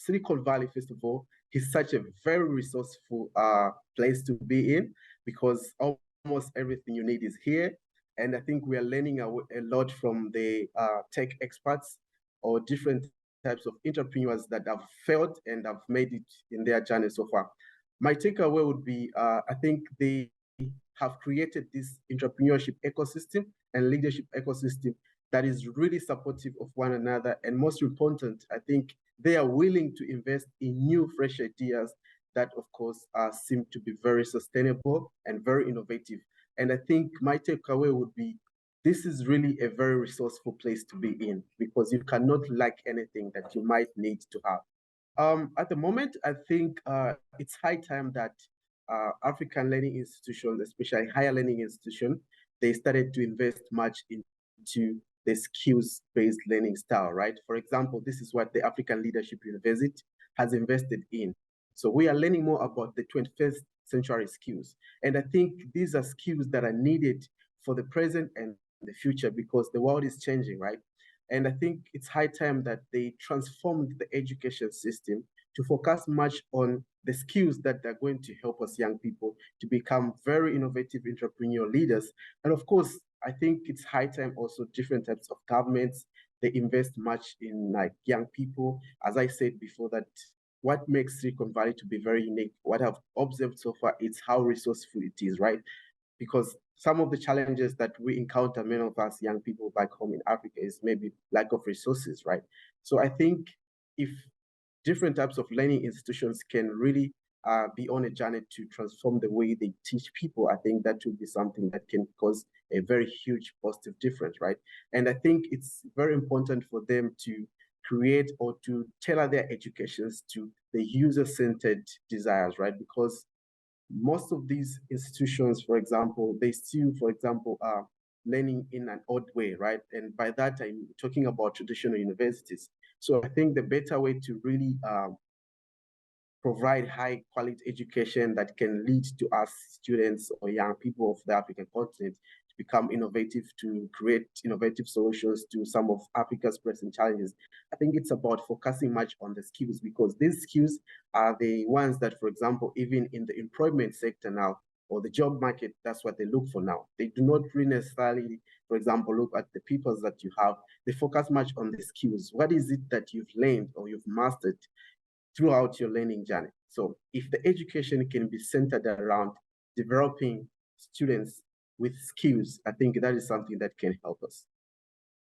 Silicon Valley, first of all, is such a very resourceful place to be in, because almost everything you need is here. And I think we are learning a lot from the tech experts or different types of entrepreneurs that have failed and have made it in their journey so far. My takeaway would be, I think they have created this entrepreneurship ecosystem and leadership ecosystem that is really supportive of one another. And most important, I think they are willing to invest in new, fresh ideas that, of course, seem to be very sustainable and very innovative. And I think my takeaway would be, this is really a very resourceful place to be in, because you cannot lack anything that you might need to have. At the moment, I think it's high time that African learning institutions, especially higher learning institutions, they started to invest much into the skills-based learning style, right? For example, this is what the African Leadership University has invested in. So we are learning more about the 21st century skills. And I think these are skills that are needed for the present and the future, because the world is changing, right? And I think it's high time that they transformed the education system to focus much on the skills that are going to help us young people to become very innovative entrepreneurial leaders. And of course, I think it's high time also different types of governments, they invest much in like young people. As I said before, that what makes Silicon Valley to be very unique, what I've observed so far, is how resourceful it is, right? Because some of the challenges that we encounter, many of us young people back home in Africa, is maybe lack of resources, right? So I think if different types of learning institutions can really be on a journey to transform the way they teach people, I think that would be something that can cause a very huge positive difference, right? And I think it's very important for them to create or to tailor their educations to the user-centered desires, right? Because most of these institutions, for example, they still, for example, are learning in an odd way, right? And by that, I'm talking about traditional universities. So I think the better way to really provide high quality education that can lead to us students or young people of the African continent to become innovative, to create innovative solutions to some of Africa's present challenges. I think it's about focusing much on the skills, because these skills are the ones that, for example, even in the employment sector now, or the job market, that's what they look for now. They do not really necessarily, for example, look at the people that you have. They focus much on the skills. What is it that you've learned or you've mastered throughout your learning journey? So if the education can be centered around developing students with skills, I think that is something that can help us.